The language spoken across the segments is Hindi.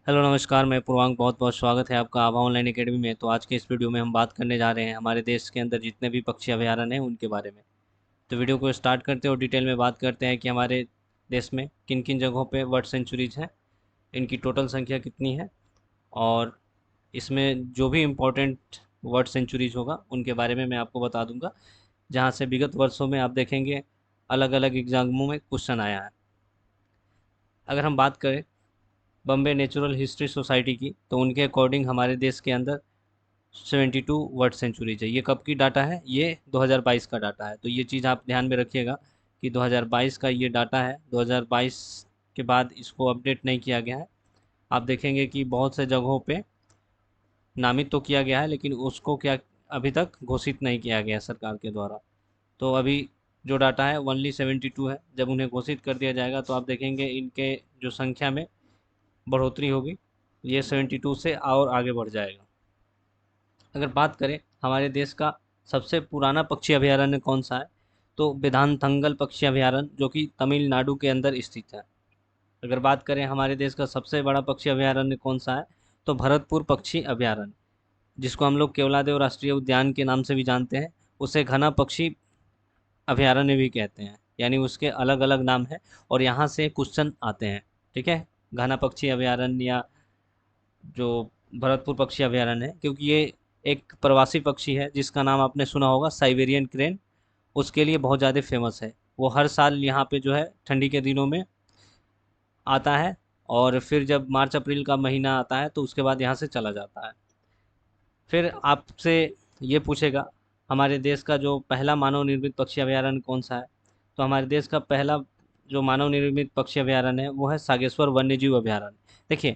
हेलो नमस्कार, मैं पूर्वांक। बहुत बहुत स्वागत है आपका आभा ऑनलाइन एकेडमी में। तो आज के इस वीडियो में हम बात करने जा रहे हैं हमारे देश के अंदर जितने भी पक्षी अभयारण्य हैं उनके बारे में। तो वीडियो को स्टार्ट करते हैं और डिटेल में बात करते हैं कि हमारे देश में किन किन जगहों पे बर्ड सेंचुरीज हैं, इनकी टोटल संख्या कितनी है, और इसमें जो भी इम्पोर्टेंट बर्ड सेंचुरीज होगा उनके बारे में मैं आपको बता दूंगा, जहाँ से विगत वर्षों में आप देखेंगे अलग अलग एग्जामों में क्वेश्चन आया है। अगर हम बात करें बॉम्बे नेचुरल हिस्ट्री सोसाइटी की, तो उनके अकॉर्डिंग हमारे देश के अंदर 72 वर्ल्ड सेंचुरीज है। ये कब की डाटा है? ये 2022 का डाटा है। तो ये चीज़ आप ध्यान में रखिएगा कि 2022 का ये डाटा है। 2022 के बाद इसको अपडेट नहीं किया गया है। आप देखेंगे कि बहुत से जगहों पे नामित तो किया गया है, लेकिन उसको क्या अभी तक घोषित नहीं किया गया सरकार के द्वारा। तो अभी जो डाटा है ओनली 72 है। जब उन्हें घोषित कर दिया जाएगा तो आप देखेंगे इनके जो संख्या में बढ़ोतरी होगी, ये 72 से और आगे बढ़ जाएगा। अगर बात करें हमारे देश का सबसे पुराना पक्षी अभयारण्य कौन सा है, तो विधानथंगल पक्षी अभयारण्य, जो कि तमिलनाडु के अंदर स्थित है। अगर बात करें हमारे देश का सबसे बड़ा पक्षी अभयारण्य कौन सा है, तो भरतपुर पक्षी अभयारण्य, जिसको हम लोग केवलादेव राष्ट्रीय उद्यान के नाम से भी जानते हैं। उसे घना पक्षी अभयारण्य भी कहते हैं, यानी उसके अलग अलग नाम है और यहाँ से क्वेश्चन आते हैं। ठीक है, घना पक्षी अभयारण्य या जो भरतपुर पक्षी अभयारण्य है, क्योंकि ये एक प्रवासी पक्षी है जिसका नाम आपने सुना होगा, साइबेरियन क्रेन। उसके लिए बहुत ज़्यादा फेमस है। वो हर साल यहाँ पे जो है ठंडी के दिनों में आता है, और फिर जब मार्च अप्रैल का महीना आता है तो उसके बाद यहाँ से चला जाता है। फिर आपसे ये पूछेगा हमारे देश का जो पहला मानव निर्मित पक्षी अभयारण्य कौन सा है, तो हमारे देश का पहला जो मानव निर्मित पक्षी अभयारण्य है वो है सागेश्वर वन्यजीव अभयारण्य। देखिए,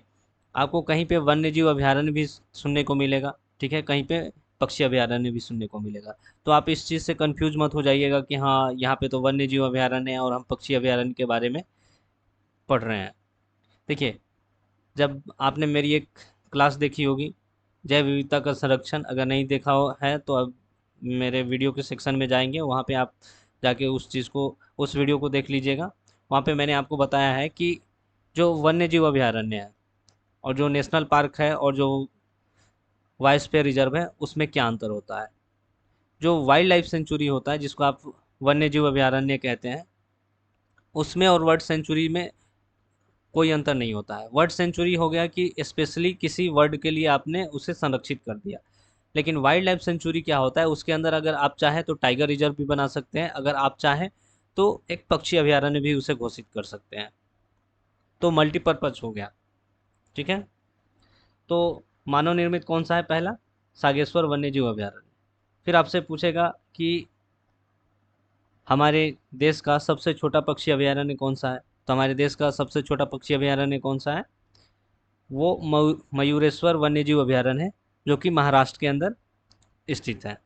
आपको कहीं पे वन्यजीव अभयारण्य भी सुनने को मिलेगा, ठीक है, कहीं पे पक्षी अभयारण्य भी सुनने को मिलेगा। तो आप इस चीज़ से कंफ्यूज मत हो जाइएगा कि हाँ यहाँ पे तो वन्यजीव अभयारण्य है और हम पक्षी अभयारण्य के बारे में पढ़ रहे हैं। देखिए, जब आपने मेरी एक क्लास देखी होगी, जैव विविधता का संरक्षण, अगर नहीं देखा हो है तो अब मेरे वीडियो के सेक्शन में जाएंगे, वहाँ पे आप जाके उस चीज़ को, उस वीडियो को देख लीजिएगा। वहाँ पे मैंने आपको बताया है कि जो वन्यजीव अभयारण्य है और जो नेशनल पार्क है और जो बायोस्फीयर रिजर्व है उसमें क्या अंतर होता है। जो वाइल्ड लाइफ सेंचुरी होता है, जिसको आप वन्यजीव अभयारण्य कहते हैं, उसमें और वर्ड सेंचुरी में कोई अंतर नहीं होता है। वर्ड सेंचुरी हो गया कि स्पेशली किसी वर्ड के लिए आपने उसे संरक्षित कर दिया। लेकिन वाइल्ड लाइफ सेंचुरी क्या होता है, उसके अंदर अगर आप चाहें तो टाइगर रिजर्व भी बना सकते हैं, अगर आप चाहें तो एक पक्षी अभयारण्य भी उसे घोषित कर सकते हैं। तो मल्टीपर्पज हो गया। ठीक है, तो मानव निर्मित कौन सा है पहला? सागेश्वर वन्यजीव अभयारण्य। फिर आपसे पूछेगा कि हमारे देश का सबसे छोटा पक्षी अभयारण्य कौन सा है, तो हमारे देश का सबसे छोटा पक्षी अभयारण्य कौन सा है? वो मयूरेश्वर वन्यजीव अभयारण्य है, जो कि महाराष्ट्र के अंदर स्थित है।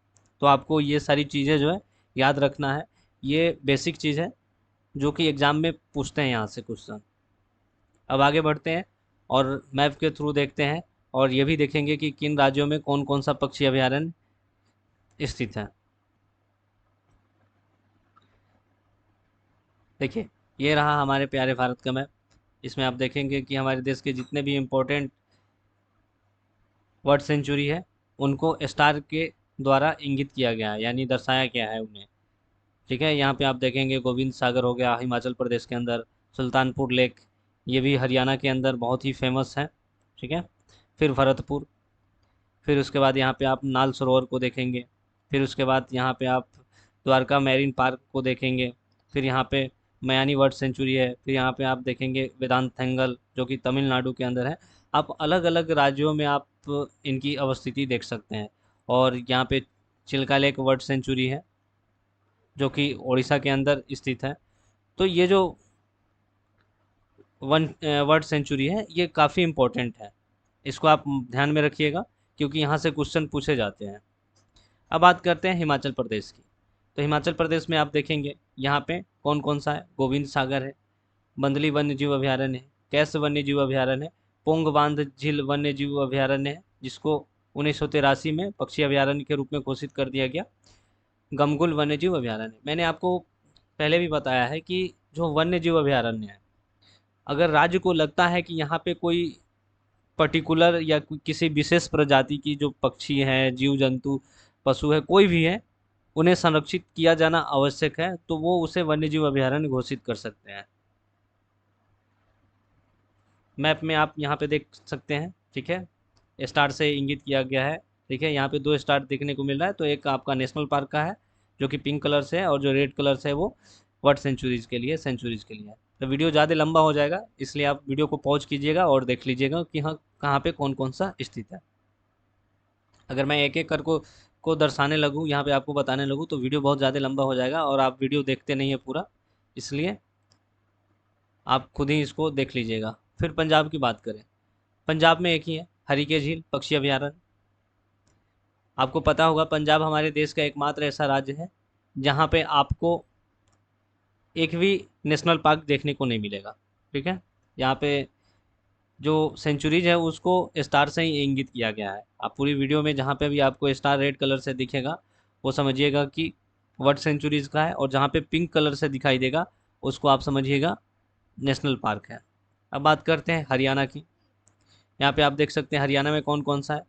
तो आपको ये सारी चीज़ें जो है याद रखना है। ये बेसिक चीज़ है जो कि एग्ज़ाम में पूछते हैं यहाँ से क्वेश्चन। अब आगे बढ़ते हैं और मैप के थ्रू देखते हैं, और ये भी देखेंगे कि किन राज्यों में कौन कौन सा पक्षी अभयारण्य स्थित है। देखिए, ये रहा हमारे प्यारे भारत का मैप। इसमें आप देखेंगे कि हमारे देश के जितने भी इम्पोर्टेंट वर्ड सेंचुरी है उनको स्टार के द्वारा इंगित किया गया है, यानी दर्शाया गया है उन्हें। ठीक है, यहाँ पे आप देखेंगे गोविंद सागर हो गया हिमाचल प्रदेश के अंदर, सुल्तानपुर लेक ये भी हरियाणा के अंदर बहुत ही फेमस है। ठीक है, फिर भरतपुर, फिर उसके बाद यहाँ पे आप नाल सरोवर को देखेंगे, फिर उसके बाद यहाँ पे आप द्वारका मैरीन पार्क को देखेंगे, फिर यहाँ पे मयानी वर्ल्ड सेंचुरी है, फिर यहाँ पे आप देखेंगे वेदांतथंगल जो कि तमिलनाडु के अंदर है। आप अलग अलग राज्यों में आप इनकी अवस्थिति देख सकते हैं। और यहाँ पे चिल्का लेक वर्ल्ड सेंचुरी है जो कि उड़ीसा के अंदर स्थित है। तो ये जो वन वर्ल्ड सेंचुरी है ये काफ़ी इम्पोर्टेंट है, इसको आप ध्यान में रखिएगा क्योंकि यहाँ से क्वेश्चन पूछे जाते हैं। अब बात करते हैं हिमाचल प्रदेश की। तो हिमाचल प्रदेश में आप देखेंगे यहाँ पे कौन कौन सा है, गोविंद सागर है, बंदली वन्यजीव अभयारण्य है, कैस वन्यजीव अभयारण्य है, पोंग बांध झील वन्यजीव अभयारण्य है, जिसको 1983 में पक्षी अभयारण्य के रूप में घोषित कर दिया गया, गमगुल वन्यजीव अभयारण्य। मैंने आपको पहले भी बताया है कि जो वन्यजीव अभयारण्य है, अगर राज्य को लगता है कि यहाँ पे कोई पर्टिकुलर या किसी विशेष प्रजाति की जो पक्षी हैं, जीव जंतु, पशु है, कोई भी है, उन्हें संरक्षित किया जाना आवश्यक है, तो वो उसे वन्यजीव अभयारण्य घोषित कर सकते हैं। मैप में आप यहाँ पे देख सकते हैं, ठीक है, स्टार से इंगित किया गया है। ठीक है, यहाँ पे 2 स्टार देखने को मिल रहा है, तो एक आपका नेशनल पार्क का है जो कि पिंक कलर से है, और जो रेड कलर से है वो वर्ल्ड सेंचुरीज के लिए है। तो वीडियो ज़्यादा लंबा हो जाएगा, इसलिए आप वीडियो को पॉज कीजिएगा और देख लीजिएगा कि हाँ कहाँ पे कौन कौन सा स्थित है। अगर मैं एक एक कर को दर्शाने लगूँ, यहाँ पे आपको बताने लगूँ, तो वीडियो बहुत ज़्यादा लंबा हो जाएगा और आप वीडियो देखते नहीं है पूरा, इसलिए आप खुद ही इसको देख लीजिएगा। फिर पंजाब की बात करें, पंजाब में एक ही है, हरीके झील पक्षी अभयारण्य। आपको पता होगा पंजाब हमारे देश का एकमात्र ऐसा राज्य है जहाँ पे आपको एक भी नेशनल पार्क देखने को नहीं मिलेगा। ठीक है, यहाँ पे जो सेंचुरीज है उसको स्टार से ही इंगित किया गया है। आप पूरी वीडियो में जहाँ पे भी आपको स्टार रेड कलर से दिखेगा वो समझिएगा कि वर्ल्ड सेंचुरीज का है, और जहाँ पे पिंक कलर से दिखाई देगा उसको आप समझिएगा नेशनल पार्क है। अब बात करते हैं हरियाणा की। यहाँ पे आप देख सकते हैं हरियाणा में कौन कौन सा है।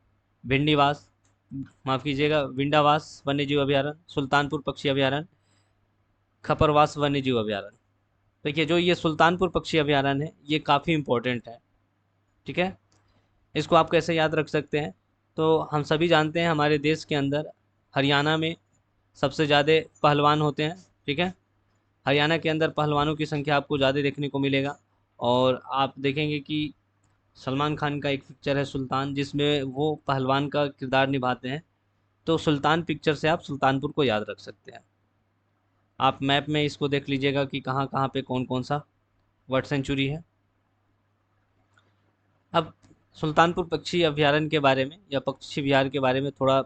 भिंडीवास, माफ़ कीजिएगा, विंडावास वन्यजीव अभयारण्य, सुल्तानपुर पक्षी अभयारण्य, खपरवास वन्यजीव अभयारण्य। देखिए, जो ये सुल्तानपुर पक्षी अभयारण्य है ये काफ़ी इम्पोर्टेंट है। ठीक है, इसको आप कैसे याद रख सकते हैं, तो हम सभी जानते हैं हमारे देश के अंदर हरियाणा में सबसे ज़्यादा पहलवान होते हैं। ठीक है, हरियाणा के अंदर पहलवानों की संख्या आपको ज़्यादा देखने को मिलेगा, और आप देखेंगे कि सलमान खान का एक पिक्चर है सुल्तान, जिसमें वो पहलवान का किरदार निभाते हैं। तो सुल्तान पिक्चर से आप सुल्तानपुर को याद रख सकते हैं। आप मैप में इसको देख लीजिएगा कि कहाँ कहाँ पे कौन कौन सा वर्ल्ड सेंचुरी है। अब सुल्तानपुर पक्षी अभयारण्य के बारे में या पक्षी विहार के बारे में थोड़ा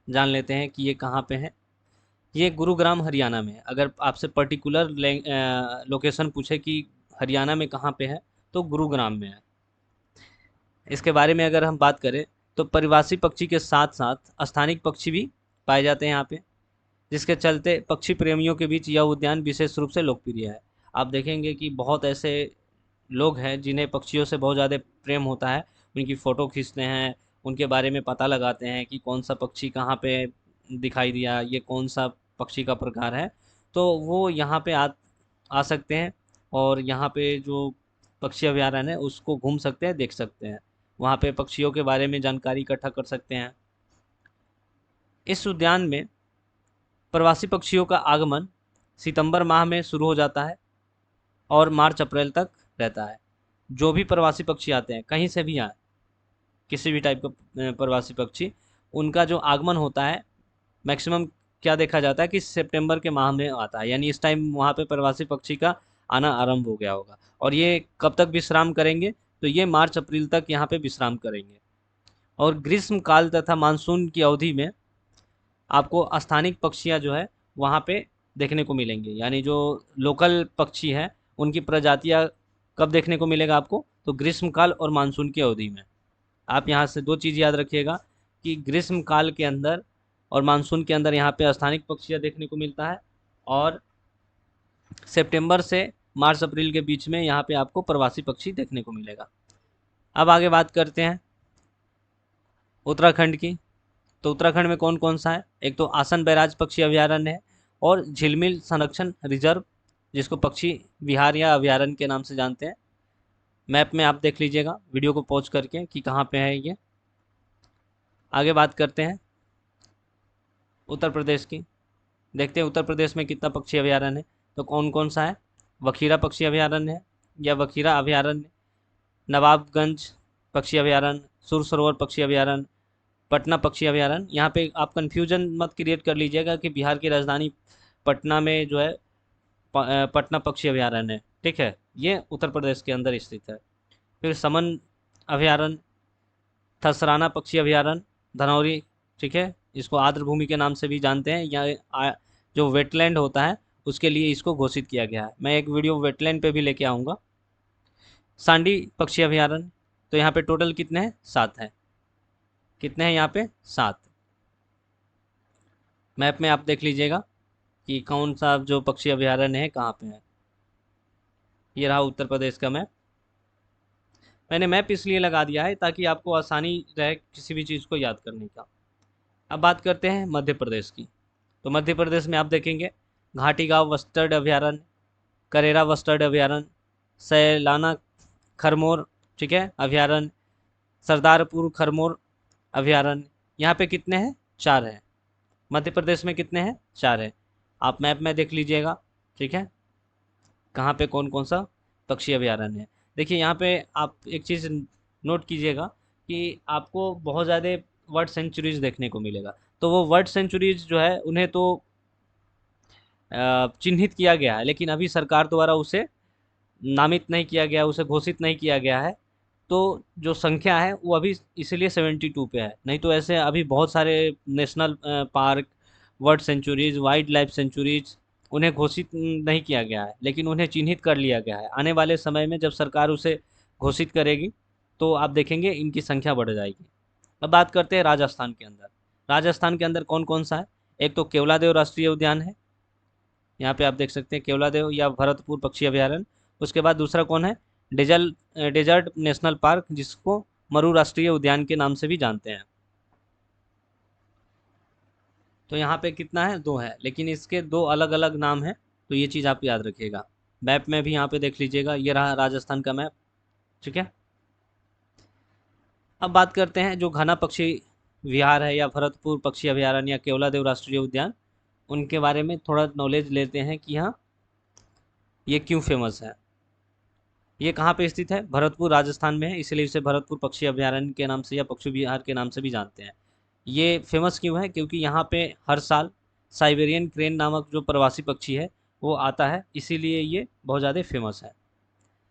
जान लेते हैं कि ये कहाँ पे है। ये गुरुग्राम हरियाणा में है। अगर आपसे पर्टिकुलर लोकेशन पूछे कि हरियाणा में कहाँ पे है, तो गुरुग्राम में है। इसके बारे में अगर हम बात करें तो परिवासी पक्षी के साथ साथ स्थानिक पक्षी भी पाए जाते हैं यहाँ पे, जिसके चलते पक्षी प्रेमियों के बीच यह उद्यान विशेष रूप से लोकप्रिय है। आप देखेंगे कि बहुत ऐसे लोग हैं जिन्हें पक्षियों से बहुत ज़्यादा प्रेम होता है, उनकी फ़ोटो खींचते हैं, उनके बारे में पता लगाते हैं कि कौन सा पक्षी कहाँ पे दिखाई दिया, ये कौन सा पक्षी का प्रकार है, तो वो यहाँ पे आ सकते हैं, और यहाँ पे जो पक्षी अभयारण्य है उसको घूम सकते हैं, देख सकते हैं, वहाँ पे पक्षियों के बारे में जानकारी इकट्ठा कर सकते हैं। इस उद्यान में प्रवासी पक्षियों का आगमन सितंबर माह में शुरू हो जाता है और मार्च अप्रैल तक रहता है। जो भी प्रवासी पक्षी आते हैं, कहीं से भी आए, किसी भी टाइप का प्रवासी पक्षी, उनका जो आगमन होता है मैक्सिमम क्या देखा जाता है कि सितंबर के माह में आता है, यानी इस टाइम वहाँ पे प्रवासी पक्षी का आना आरंभ हो गया होगा। और ये कब तक विश्राम करेंगे, तो ये मार्च अप्रैल तक यहाँ पे विश्राम करेंगे। और ग्रीष्म काल तथा मानसून की अवधि में आपको स्थानिक पक्षियाँ जो है वहाँ पे देखने को मिलेंगे, यानी जो लोकल पक्षी हैं उनकी प्रजातियाँ कब देखने को मिलेगा आपको, तो ग्रीष्मकाल और मानसून की अवधि में। आप यहाँ से 2 चीज़ याद रखिएगा कि ग्रीष्म काल के अंदर और मानसून के अंदर यहाँ पे स्थानिक पक्षियाँ देखने को मिलता है, और सितंबर से मार्च अप्रैल के बीच में यहाँ पे आपको प्रवासी पक्षी देखने को मिलेगा। अब आगे बात करते हैं उत्तराखंड की। तो उत्तराखंड में कौन कौन सा है, एक तो आसन बैराज पक्षी अभयारण्य है, और झिलमिल संरक्षण रिजर्व, जिसको पक्षी विहार या अभयारण्य के नाम से जानते हैं। मैप में आप देख लीजिएगा वीडियो को पॉज करके कि कहाँ पे है ये। आगे बात करते हैं उत्तर प्रदेश की। देखते हैं उत्तर प्रदेश में कितना पक्षी अभयारण्य है, तो कौन कौन सा है। वखीरा पक्षी अभयारण्य है या वखीरा अभयारण्य, नवाबगंज पक्षी अभयारण्य, सुर सरोवर पक्षी अभयारण्य, पटना पक्षी अभयारण्य। यहाँ पे आप कन्फ्यूजन मत क्रिएट कर लीजिएगा कि बिहार की राजधानी पटना में जो है पटना पक्षी अभयारण्य है। ठीक है, ये उत्तर प्रदेश के अंदर स्थित है। फिर समन अभयारण्य, थसराना पक्षी अभयारण्य, धनौरी। ठीक है, इसको आर्द्रभूमि के नाम से भी जानते हैं, या जो वेटलैंड होता है उसके लिए इसको घोषित किया गया है। मैं एक वीडियो वेटलैंड पे भी लेके आऊँगा। सांडी पक्षी अभयारण्य, तो यहाँ पे टोटल कितने हैं, 7 हैं। कितने हैं यहाँ पे, 7। मैप में आप देख लीजिएगा कि कौन सा जो पक्षी अभयारण्य है कहाँ पे है। ये रहा उत्तर प्रदेश का मैप। मैंने मैप इसलिए लगा दिया है ताकि आपको आसानी रहे किसी भी चीज़ को याद करने का। अब बात करते हैं मध्य प्रदेश की। तो मध्य प्रदेश में आप देखेंगे घाटी गांव वस्टर्ड अभयारण्य, करेरा वस्टर्ड अभयारण्य, सैलाना खरमोर, ठीक है, अभयारण्य, सरदारपुर खरमोर अभयारण्य। यहाँ पे कितने हैं? 4 हैं। मध्य प्रदेश में कितने हैं? 4 हैं। आप मैप में देख लीजिएगा, ठीक है, कहाँ पे कौन कौन सा पक्षी अभयारण्य है। देखिए यहाँ पे आप एक चीज़ नोट कीजिएगा कि आपको बहुत ज़्यादा वर्ड सेंचुरीज देखने को मिलेगा। तो वो वर्ड सेंचुरीज जो है उन्हें तो चिन्हित किया गया है, लेकिन अभी सरकार द्वारा उसे नामित नहीं किया गया, उसे घोषित नहीं किया गया है। तो जो संख्या है वो अभी इसीलिए 72 पे है, नहीं तो ऐसे अभी बहुत सारे national park, world sanctuaries, wildlife sanctuaries उन्हें घोषित नहीं किया गया है, लेकिन उन्हें चिन्हित कर लिया गया है। आने वाले समय में जब सरकार उसे घोषित करेगी तो आप देखेंगे इनकी संख्या बढ़ जाएगी। अब बात करते हैं राजस्थान के अंदर। राजस्थान के अंदर कौन कौन सा है? एक तो केवलादेव राष्ट्रीय उद्यान है, यहाँ पे आप देख सकते हैं केवलादेव या भरतपुर पक्षी अभयारण्य। उसके बाद दूसरा कौन है? डेजर्ट नेशनल पार्क, जिसको मरु राष्ट्रीय उद्यान के नाम से भी जानते हैं। तो यहाँ पे कितना है? 2 है, लेकिन इसके 2 अलग अलग नाम हैं, तो ये चीज़ आप याद रखिएगा। मैप में भी यहाँ पे देख लीजिएगा, ये रहा राजस्थान का मैप, ठीक है। अब बात करते हैं जो घना पक्षी विहार है या भरतपुर पक्षी अभयारण्य या केवलादेव राष्ट्रीय उद्यान, उनके बारे में थोड़ा नॉलेज लेते हैं कि हाँ ये क्यों फेमस है। ये कहाँ पे स्थित है? भरतपुर राजस्थान में है, इसलिए इसे भरतपुर पक्षी अभयारण्य के नाम से या पक्षी विहार के नाम से भी जानते हैं। ये फेमस क्यों है? क्योंकि यहाँ पे हर साल साइबेरियन क्रेन नामक जो प्रवासी पक्षी है वो आता है, इसीलिए ये बहुत ज़्यादा फेमस है।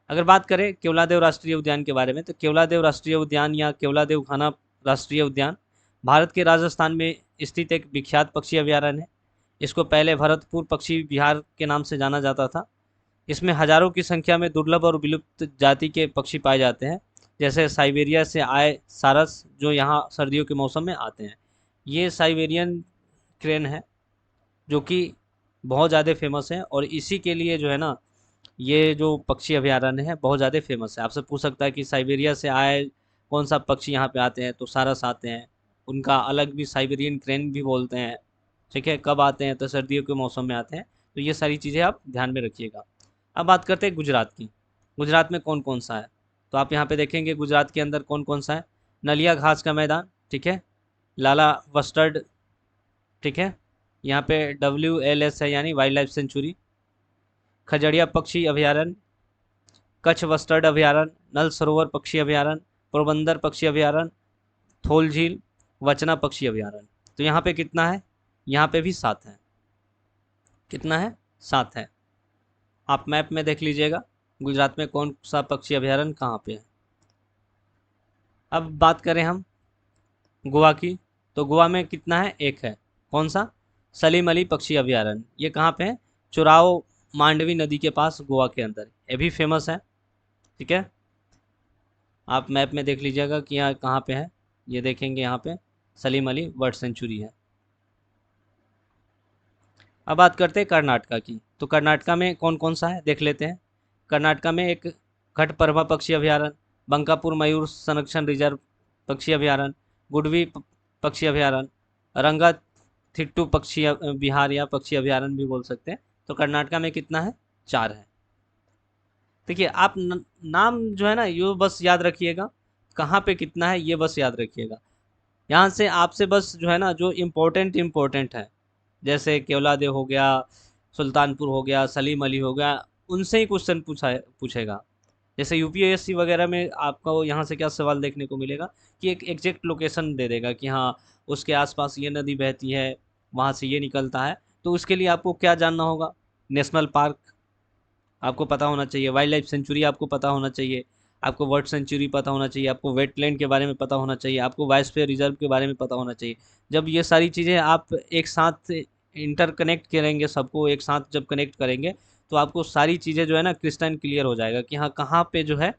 अगर बात करें केवलादेव राष्ट्रीय उद्यान के बारे में, तो केवलादेव राष्ट्रीय उद्यान या केवलादेव घना राष्ट्रीय उद्यान भारत के राजस्थान में स्थित एक विख्यात पक्षी अभयारण्य है। इसको पहले भरतपुर पक्षी विहार के नाम से जाना जाता था। इसमें हजारों की संख्या में दुर्लभ और विलुप्त जाति के पक्षी पाए जाते हैं, जैसे साइबेरिया से आए सारस, जो यहाँ सर्दियों के मौसम में आते हैं। ये साइबेरियन क्रेन है जो कि बहुत ज़्यादा फेमस है, और इसी के लिए जो है ना ये जो पक्षी अभयारण्य है बहुत ज़्यादा फेमस है। आपसे पूछ सकता है कि साइबेरिया से आए कौन सा पक्षी यहाँ पे आते हैं, तो सारस आते हैं। उनका अलग भी साइबेरियन क्रेन भी बोलते हैं, ठीक है। कब आते हैं? तो सर्दियों के मौसम में आते हैं। तो ये सारी चीज़ें आप ध्यान में रखिएगा। अब बात करते हैं गुजरात की। गुजरात में कौन कौन सा है? तो आप यहाँ पे देखेंगे गुजरात के अंदर कौन कौन सा है। नलिया घास का मैदान, ठीक है, लाला वस्टर्ड, ठीक है, यहाँ पे WLS है यानी वाइल्ड लाइफ सेंचुरी, खजड़िया पक्षी अभयारण्य, कच्छ वस्टर्ड अभयारण्य, नल सरोवर पक्षी अभयारण्य, पोरबंदर पक्षी अभयारण्य, थोल झील, वचना पक्षी अभयारण्य। तो यहाँ पे कितना है? यहाँ पे भी 7 है। कितना है? 7 है। आप मैप में देख लीजिएगा गुजरात में कौन सा पक्षी अभयारण्य कहाँ पे है। अब बात करें हम गोवा की, तो गोवा में कितना है? 1 है। कौन सा? सलीम अली पक्षी अभयारण्य। ये कहाँ पे है? चुराओ मांडवी नदी के पास गोवा के अंदर। ये भी फेमस है, ठीक है। आप मैप में देख लीजिएगा कि यहाँ कहाँ पे है। ये देखेंगे यहाँ पे सलीम अली बर्ड सेंचुरी है। अब बात करते हैं कर्नाटका की। तो कर्नाटका में कौन कौन सा है देख लेते हैं। कर्नाटका में एक घटप्रभा पक्षी अभयारण्य, बंकापुर मयूर संरक्षण रिजर्व पक्षी अभयारण्य, गुडवी पक्षी अभयारण्य, रंगा थिट्टू पक्षी विहार या पक्षी अभयारण्य भी बोल सकते हैं। तो कर्नाटका में कितना है? 4 है। देखिए आप नाम जो है ना ये बस याद रखिएगा, कहाँ पे कितना है ये बस याद रखिएगा। यहाँ से आपसे बस जो है ना जो इम्पोर्टेंट है, जैसे केवलादेव हो गया, सुल्तानपुर हो गया, सलीम अली हो गया, उनसे ही क्वेश्चन पूछेगा। जैसे यूपीएससी वगैरह में आपको यहाँ से क्या सवाल देखने को मिलेगा कि एक एग्जैक्ट लोकेशन दे देगा कि हाँ उसके आसपास ये नदी बहती है, वहाँ से ये निकलता है। तो उसके लिए आपको क्या जानना होगा? नेशनल पार्क आपको पता होना चाहिए, वाइल्ड लाइफ सेंचुरी आपको पता होना चाहिए, आपको वर्ल्ड सेंचुरी पता होना चाहिए, आपको वेटलैंड के बारे में पता होना चाहिए, आपको बायोस्फीयर रिजर्व के बारे में पता होना चाहिए। जब ये सारी चीज़ें आप एक साथ इंटरकनेक्ट करेंगे, सबको एक साथ जब कनेक्ट करेंगे, तो आपको सारी चीज़ें जो है ना क्रिस्टल क्लियर हो जाएगा कि हाँ कहाँ पे जो है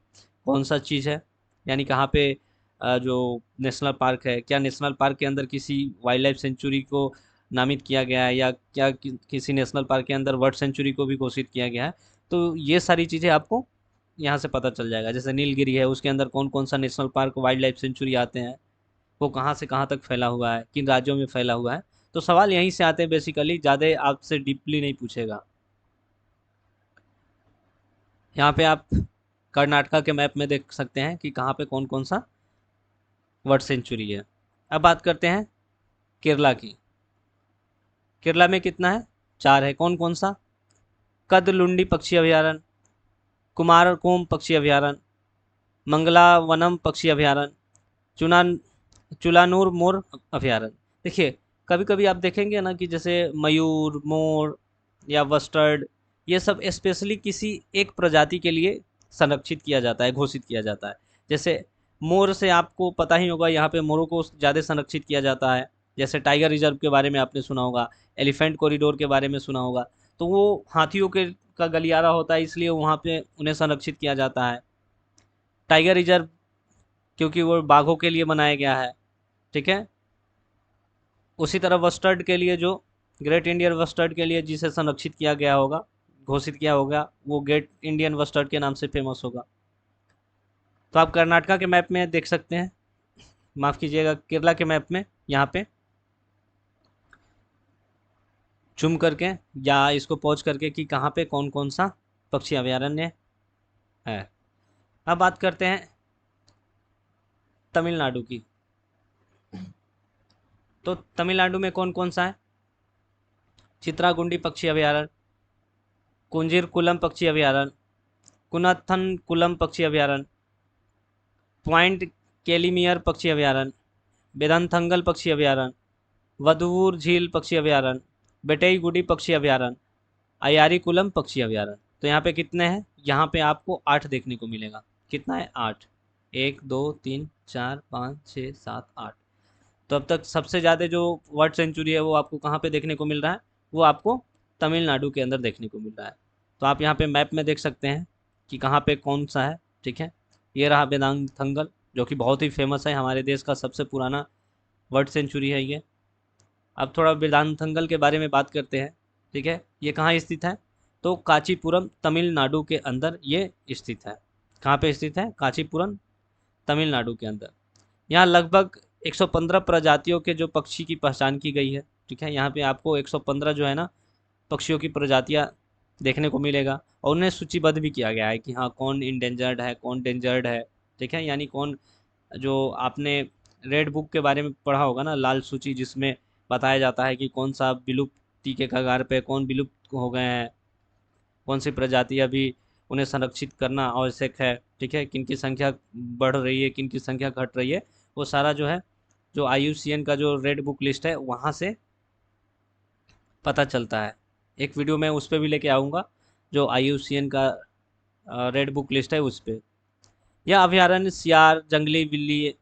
कौन सा चीज़ है, यानी कहाँ पे जो नेशनल पार्क है, क्या नेशनल पार्क के अंदर किसी वाइल्ड लाइफ सेंचुरी को नामित किया गया है, या क्या किसी नेशनल पार्क के अंदर वर्ल्ड सेंचुरी को भी घोषित किया गया है। तो ये सारी चीज़ें आपको यहाँ से पता चल जाएगा। जैसे नीलगिरी है, उसके अंदर कौन कौन सा national park, wild life sanctuary आते हैं, वो कहाँ से कहाँ तक फैला हुआ है, किन राज्यों में फैला हुआ है। तो सवाल यहीं से आते हैं बेसिकली, ज़्यादा आपसे डीपली नहीं पूछेगा। यहाँ पे आप कर्नाटका के मैप में देख सकते हैं कि कहाँ पे कौन कौन सा वर्ड सेंचुरी है। अब बात करते हैं केरला की। केरला में कितना है? 4 है। कौन कौन सा? कदलुंडी पक्षी अभयारण्य, कुमारकोम पक्षी अभयारण्य, मंगलावनम पक्षी अभयारण्य, चुना चुलानूर मोर अभयारण्य। देखिए, कभी कभी आप देखेंगे ना कि जैसे मयूर, मोर या वस्टर्ड, ये सब स्पेशली किसी एक प्रजाति के लिए संरक्षित किया जाता है, घोषित किया जाता है। जैसे मोर से आपको पता ही होगा, यहाँ पे मोरों को ज़्यादा संरक्षित किया जाता है। जैसे टाइगर रिजर्व के बारे में आपने सुना होगा, एलिफेंट कॉरिडोर के बारे में सुना होगा। तो वो हाथियों के का गलियारा होता है, इसलिए वहाँ पे उन्हें संरक्षित किया जाता है। टाइगर रिजर्व क्योंकि वो बाघों के लिए बनाया गया है, ठीक है। उसी तरह वस्टर्ड के लिए, जो ग्रेट इंडियन वस्टर्ड के लिए जिसे संरक्षित किया गया होगा, घोषित किया होगा, वो ग्रेट इंडियन वस्टर्ड के नाम से फेमस होगा। तो आप कर्नाटका के मैप में देख सकते हैं, माफ़ कीजिएगा, केरला के मैप में, यहाँ पे जूम करके या इसको पॉज करके कि कहाँ पे कौन कौन सा पक्षी अभयारण्य है। अब बात करते हैं तमिलनाडु की। तो तमिलनाडु में कौन कौन सा है? चित्रागुंडी पक्षी अभयारण्य, कुंजीर पक्षी अभयारण्य, कुनाथन कुलम पक्षी अभयारण्य, पॉइंट केलीमियर पक्षी अभयारण्य, बेदंथंगल पक्षी अभयारण्य, वधूर झील पक्षी अभयारण्य, बेटईगुडी पक्षी अभयारण्य, अयारीकुलम पक्षी अभयारण्य। तो यहाँ पे कितने हैं? यहाँ पे आपको 8 देखने को मिलेगा। कितना है? 8। 1 2 3 4 5 6 7 8। तो अब तक सबसे ज़्यादा जो वर्ड सेंचुरी है वो आपको कहाँ पे देखने को मिल रहा है? वो आपको तमिलनाडु के अंदर देखने को मिल रहा है। तो आप यहाँ पे मैप में देख सकते हैं कि कहाँ पे कौन सा है, ठीक है। ये रहा वेदांथंगल, जो कि बहुत ही फेमस है, हमारे देश का सबसे पुराना वर्ड सेंचुरी है ये। अब थोड़ा वेदांथंगल के बारे में बात करते हैं, ठीक है। ये कहाँ स्थित है? तो कांचीपुरम तमिलनाडु के अंदर ये स्थित है। कहाँ पे स्थित है? कांचीपुरम तमिलनाडु के अंदर। यहाँ लगभग 115 प्रजातियों के जो पक्षी की पहचान की गई है, ठीक है। यहाँ पे आपको 115 जो है ना पक्षियों की प्रजातियाँ देखने को मिलेगा, और उन्हें सूचीबद्ध भी किया गया है कि हाँ कौन इंडेंजर्ड है, कौन डेंजर्ड है, ठीक है। यानी कौन, जो आपने रेड बुक के बारे में पढ़ा होगा ना, लाल सूची, जिसमें बताया जाता है कि कौन सा विलुप्ति के कगार पे, कौन विलुप्त हो गए हैं, कौन सी प्रजाति अभी उन्हें संरक्षित करना आवश्यक है, ठीक है, किन की संख्या बढ़ रही है, किन की संख्या घट रही है। वो सारा जो है, जो IUCN का जो रेड बुक लिस्ट है, वहाँ से पता चलता है। एक वीडियो मैं उस पर भी लेके आऊँगा, जो IUCN का रेड बुक लिस्ट है उस पर। यह अभयारण्य सियार, जंगली बिल्ली,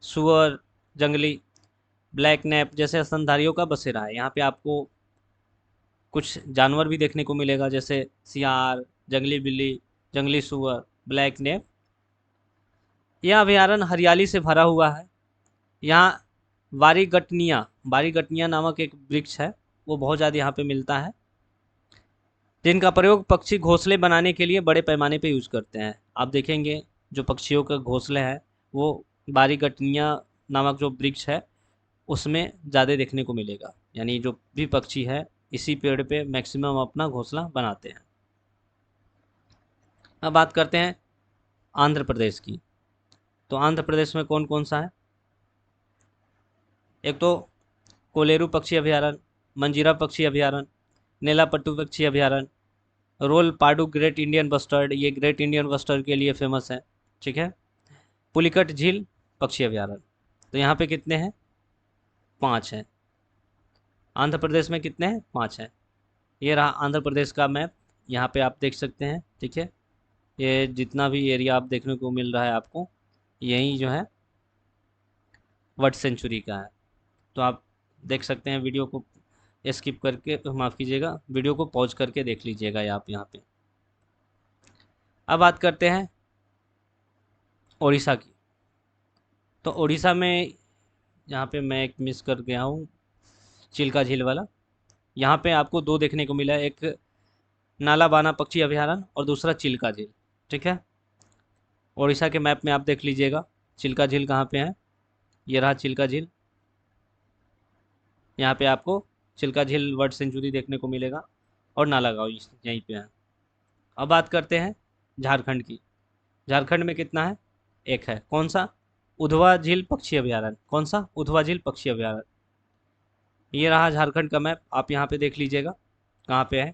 सुअर, जंगली ब्लैक नैप जैसे स्तनधारियों का बसेरा है। यहाँ पे आपको कुछ जानवर भी देखने को मिलेगा, जैसे सियार, जंगली बिल्ली, जंगली सुअर, ब्लैक नेप। यह अभयारण्य हरियाली से भरा हुआ है। यहाँ बारीगटनिया नामक एक वृक्ष है, वो बहुत ज़्यादा यहाँ पे मिलता है, जिनका प्रयोग पक्षी घोंसले बनाने के लिए बड़े पैमाने पे यूज़ करते हैं। आप देखेंगे जो पक्षियों का घोंसले है, वो बारीगटनिया नामक जो वृक्ष है उसमें ज़्यादा देखने को मिलेगा। यानी जो भी पक्षी है, इसी पेड़ पे मैक्सिमम अपना घोंसला बनाते हैं। अब बात करते हैं आंध्र प्रदेश की। तो आंध्र प्रदेश में कौन कौन सा है? एक तो कोलेरू पक्षी अभयारण्य, मंजीरा पक्षी अभयारण्य, नेलापट्टू पक्षी अभयारण्य, रोल पाडू ग्रेट इंडियन बस्टर्ड, ये ग्रेट इंडियन बस्टर्ड के लिए फेमस है, ठीक है। पुलिकट झील पक्षी अभयारण्य। तो यहाँ पे कितने हैं? 5 हैं। आंध्र प्रदेश में कितने हैं? 5 हैं। ये रहा आंध्र प्रदेश का मैप, यहाँ पे आप देख सकते हैं, ठीक है। ये जितना भी एरिया आप देखने को मिल रहा है आपको, यही जो है वर्ड सेंचुरी का है। तो आप देख सकते हैं, वीडियो को स्किप करके, माफ़ कीजिएगा, वीडियो को पॉज करके देख लीजिएगा आप यहाँ पे। अब बात करते हैं उड़ीसा की। तो उड़ीसा में यहाँ पे मैं एक मिस कर गया हूँ, चिल्का झील वाला। यहाँ पे आपको 2 देखने को मिला है, एक नालाबाना पक्षी अभयारण्य और दूसरा चिल्का झील, ठीक है। उड़ीसा के मैप में आप देख लीजिएगा चिल्का झील कहाँ पे है। ये रहा चिल्का झील। यहाँ पे आपको चिल्का झील वर्ल्ड सेंचुरी देखने को मिलेगा और नालागांव यहीं पे है। अब बात करते हैं झारखंड की। झारखंड में कितना है? एक है। कौन सा? उधवा झील पक्षी अभयारण्य। कौन सा? उधवा झील पक्षी अभयारण्य। ये रहा झारखंड का मैप, आप यहाँ पे देख लीजिएगा कहाँ पे है।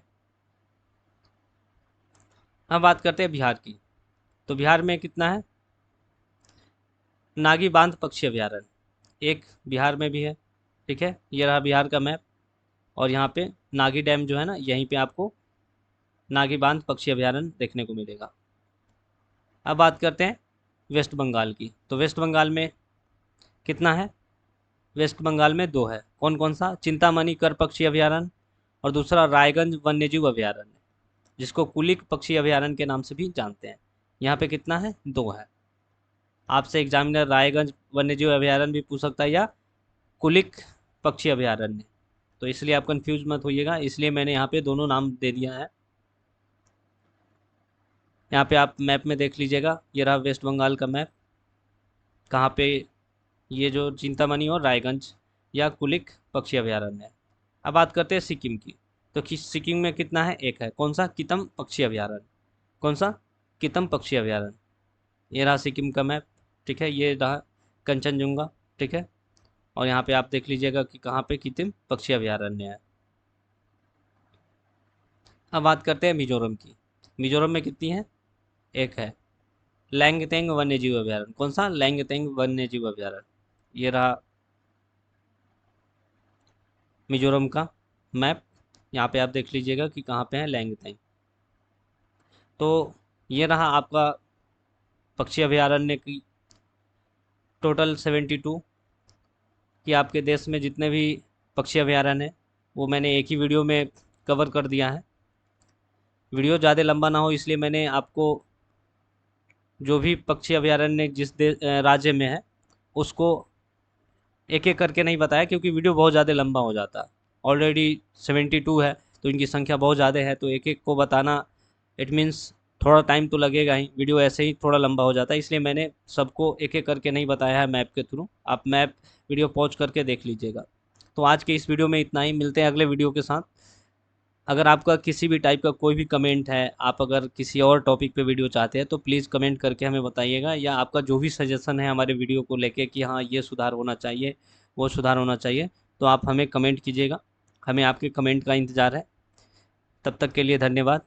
अब बात करते हैं बिहार की। तो बिहार में कितना है? नागी बांध पक्षी अभयारण्य एक बिहार में भी है। ठीक है, ये रहा बिहार का मैप। और यहाँ पे नागी डैम जो है ना, यहीं पे आपको नागी बांध पक्षी अभयारण्य देखने को मिलेगा। अब बात करते हैं वेस्ट बंगाल की। तो वेस्ट बंगाल में कितना है? वेस्ट बंगाल में दो है। कौन कौन सा? चिंतामणि कर पक्षी अभयारण्य और दूसरा रायगंज वन्यजीव अभयारण्य, जिसको कुलिक पक्षी अभयारण्य के नाम से भी जानते हैं। यहाँ पे कितना है? दो है। आपसे एग्जामिनर रायगंज वन्यजीव अभयारण्य भी पूछ सकता है या कुलिक पक्षी अभयारण्य, तो इसलिए आप कंफ्यूज मत होइएगा, इसलिए मैंने यहाँ पे दोनों नाम दे दिया है। यहाँ पे आप मैप में देख लीजिएगा, ये रहा वेस्ट बंगाल का मैप। कहाँ पे? ये जो चिंतामणि और रायगंज या कुलिक पक्षी अभयारण्य है। अब बात करते हैं सिक्किम की। तो सिक्किम में कितना है? एक है। कौन सा? कितम पक्षी अभयारण्य। कौन सा? कितम पक्षी अभयारण्य। ये रहा सिक्किम का मैप। ठीक है, ये रहा कंचनजुंगा। ठीक है, और यहाँ पे आप देख लीजिएगा कि कहाँ पे कितम पक्षी अभयारण्य है। अब बात करते हैं मिजोरम की। मिजोरम में कितनी है? एक है। लैंगतेंग वन्यजीव अभयारण्य। कौन सा? लैंगतेंग वन्यजीव अभयारण्य। ये रहा मिजोरम का मैप। यहाँ पे आप देख लीजिएगा कि कहाँ पे है लैंगतेंग। तो ये रहा आपका पक्षी अभयारण्य की टोटल 72, कि आपके देश में जितने भी पक्षी अभयारण्य हैं वो मैंने एक ही वीडियो में कवर कर दिया है। वीडियो ज़्यादा लंबा ना हो इसलिए मैंने आपको जो भी पक्षी अभयारण्य जिस राज्य में है उसको एक एक करके नहीं बताया, क्योंकि वीडियो बहुत ज़्यादा लंबा हो जाता है। ऑलरेडी 72 है तो इनकी संख्या बहुत ज़्यादा है, तो एक एक को बताना इट मीन्स थोड़ा टाइम तो लगेगा ही, वीडियो ऐसे ही थोड़ा लंबा हो जाता है, इसलिए मैंने सबको एक एक करके नहीं बताया है मैप के थ्रू। आप मैप वीडियो पॉज करके देख लीजिएगा। तो आज के इस वीडियो में इतना ही, मिलते हैं अगले वीडियो के साथ। अगर आपका किसी भी टाइप का कोई भी कमेंट है, आप अगर किसी और टॉपिक पे वीडियो चाहते हैं तो प्लीज़ कमेंट करके हमें बताइएगा, या आपका जो भी सजेशन है हमारे वीडियो को लेके कि हाँ ये सुधार होना चाहिए, वो सुधार होना चाहिए, तो आप हमें कमेंट कीजिएगा। हमें आपके कमेंट का इंतज़ार है। तब तक के लिए धन्यवाद।